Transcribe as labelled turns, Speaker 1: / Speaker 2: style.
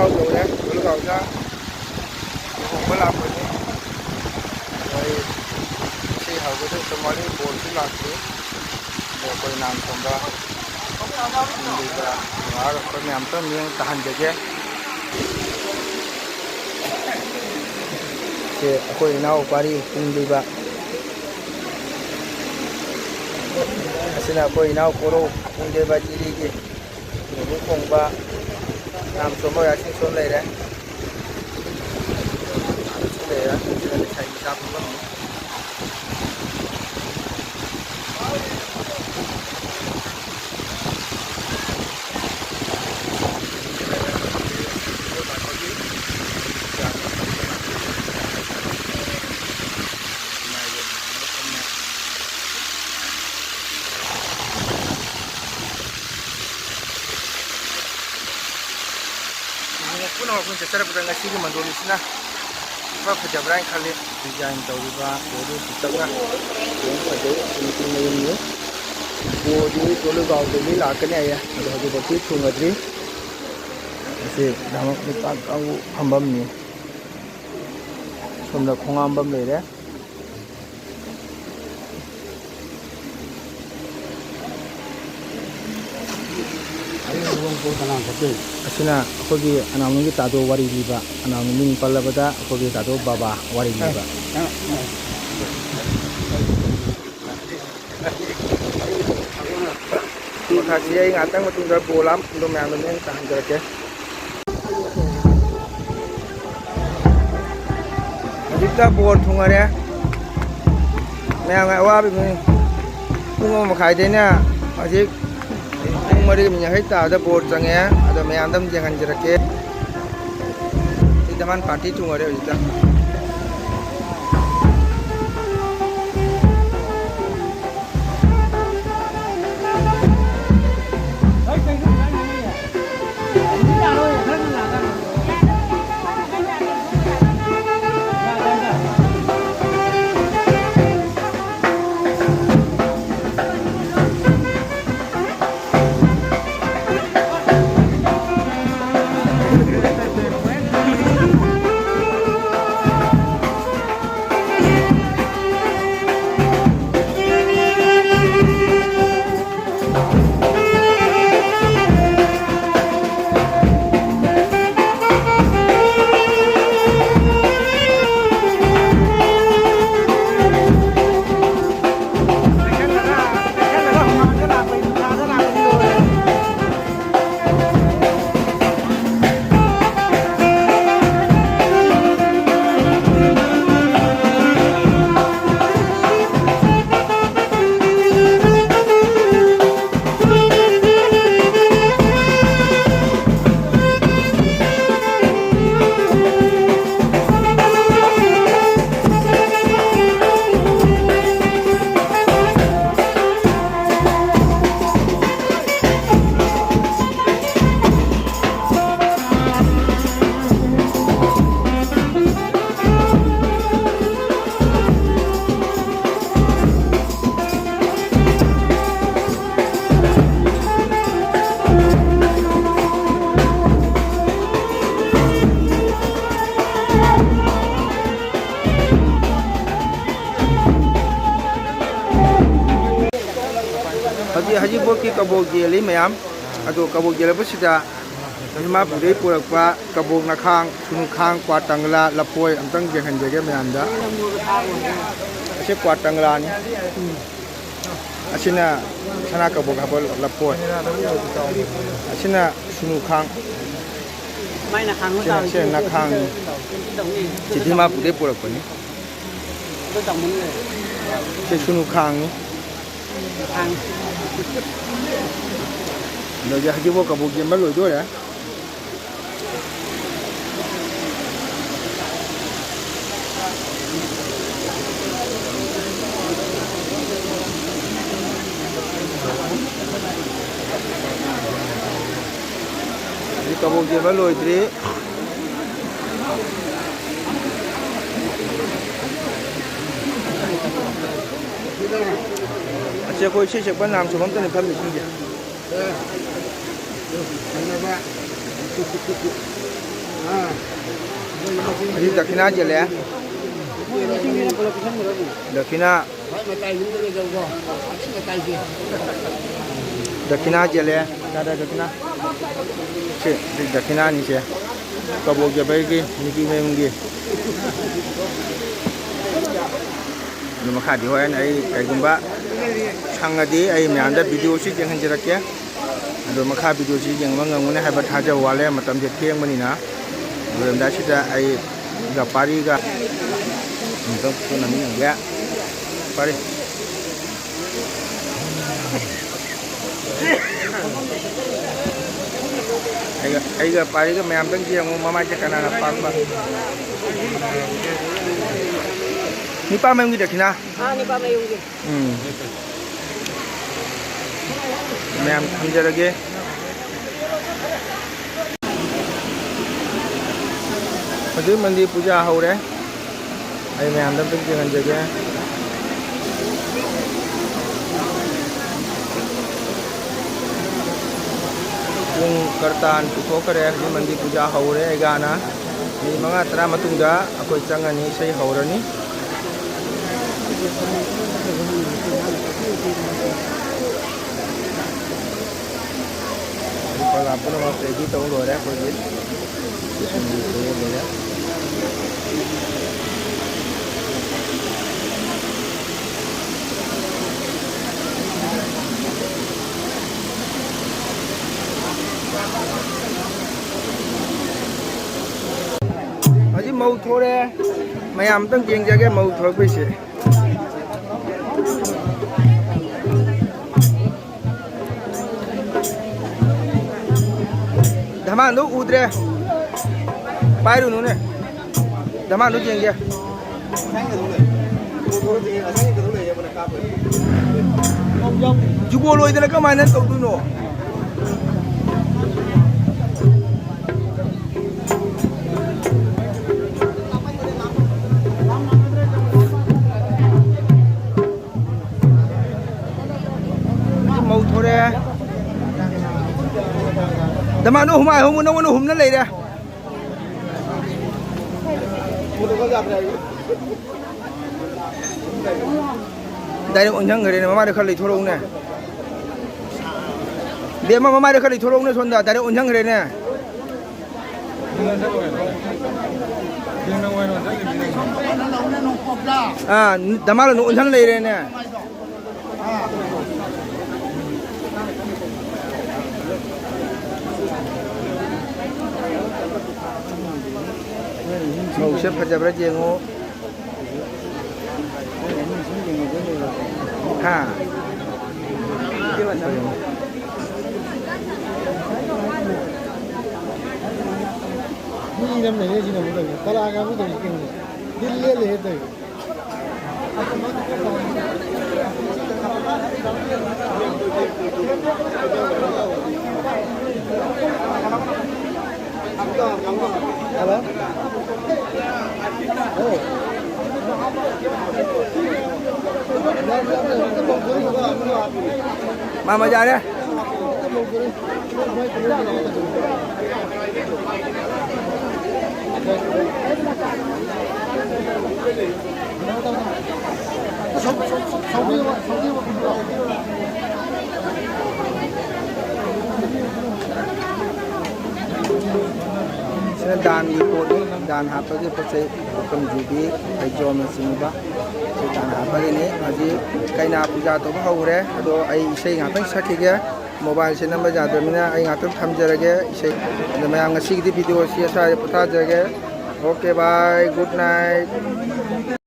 Speaker 1: ꯂꯨꯒꯥꯎ ꯌꯧꯔꯦ ꯂꯨꯒꯥꯎꯗ ꯂꯨꯍꯣꯡꯕ ꯂꯥꯛꯄꯅꯤ ꯑꯩꯈꯣꯏ ꯁꯤ ꯍꯧꯕꯗ ꯃꯔꯤ ꯕꯣꯜꯁꯨ ꯂꯥꯛꯇ꯭ꯔꯤ ꯑꯗꯣ ꯑꯩꯈꯣꯏ ꯅꯥꯝ ꯁꯣꯝꯕ ꯂꯩꯕ ꯅꯨꯡꯉꯥꯏꯔꯛꯄ ꯃꯌꯥꯝꯇ ꯃꯤꯠꯌꯦꯡ ꯇꯥꯍꯟꯖꯒꯦ ꯁꯤ ꯑꯩꯈꯣꯏ ꯏꯅꯥꯎ ꯄꯥꯔꯤ ꯄꯨꯡꯂꯤꯕ ꯑꯁꯤꯅ ꯑꯩꯈꯣꯏ ꯏꯅꯥꯎ ꯀꯣꯔꯧ ꯄꯨꯡꯗꯦꯕ ꯖꯤꯔꯤꯒꯤ ꯂꯨꯍꯣꯡ ꯈꯣꯡꯕ ꯅꯥꯝ ꯁꯣꯝꯕ ꯌꯥꯁꯤꯡꯁꯣꯟ ꯂꯩꯔꯦ ꯑꯗꯨꯁꯨ ꯂꯩꯔꯦ ꯁꯤꯅ ꯂꯩꯁꯥꯏ ꯃꯆꯥ ꯐꯝꯐꯝꯅꯤ पुनः मफम चरपदा ngasiगी mandoli-sina ifa fajabra haina khalli design tawriba bodu sitagna yeng fajai sinti mayumni bodi tolu gawdeli lakani aya ado hajibati thungadri ase damak nipa kangu phambamni somda khongambam leire asina akogi anamngi tado wari liba anamngi min pallabada akogi tado baba wari liba makasi ai ngatang matungda bolam ndo mayam men tahanjarake adikta bor thungare mayam awabi pungo makhai dena ajik मरी मियाँ board चंगे अदो ma'am जेंगरके दमान party चुंगरे हजिता हजीबोकी कबोक jelly ma'am अदो कबोक जेलबसिदा मा पुदे पुरकपा कबोक नखांग सुनुखांग क्वाटंगला लपोय अमतंग जेहनजेगे मैमदा असे क्वाटंगला नि असिना सना कबोक Hubble लपोय असिना सुनुखांग my नखांग से नखांग चिदि मा पुदे पुरकपनि से सुनुखांग नि Bây giờ chỉ vô cả bộ game bắt lùi thôi đấy. Đi cả bộ game bắt lùi đi. Sẽ coi sẽ chụp bên làm số mắm tên là phân biệt gì? Ini dakina jele. Dakina. Dakina jele. Ada dakina. Cik, dakina ni cik. Kau bawa je baik ni, ni memang ni. Nama kadi hoyan ay gumba. Sangadi ay meanda video si jangan jerak ya. Ada makha video si jangan mengamuni hebat haja wale matam jetiang menina. Belum dah sih dah ay gapari ga. Untuk tu nami yang dia. Pari. Ay gapari ga meam tang jiang mama jakan anak pak. Ni pa may yung dakina?
Speaker 2: Ni pa may yung gid.
Speaker 1: Ma'am, hamja lagi. Mandi mandi puja ho re. Ay ma'am dam tang jangan jaga. Yung kartaan putok re, ni mandi puja ho re ay gana. Ni mga tara matungga ako changan ni say ho re ni. Kalau apa nama pergi tahu lor pergi. Aji mau thore, mayam tang jeng jaga mau thore besi. Dhaman lu udre, bayar nu ne, dhaman lu jengge. Jubo lo itu nak mana tahu tu no. Mau thore. Dama no humai hum no hum na lei ra. Dai ong nhang ngare mama de khali thorong ne. De mama de khali thorong ne sonda dai ong nhang ngare ne. Dama lo ong nhang lei re ne. Mau siap kerja berapa jengo? Ha. Ni nam ne ji na muda. Kala aga muda ni king. Dille le he tai. Hello? Oh. Mama जा रहे? Dan report ni dan apa je pasal bukan jubi jom sini dan apa ini aji kaina puja tu bahawa re ado ai isai ngapain sakit mobile se number jatuh mina ai ngapain tham jarage isai nama yang ngasih di video sia saya putar jarage. Okay bye, good night.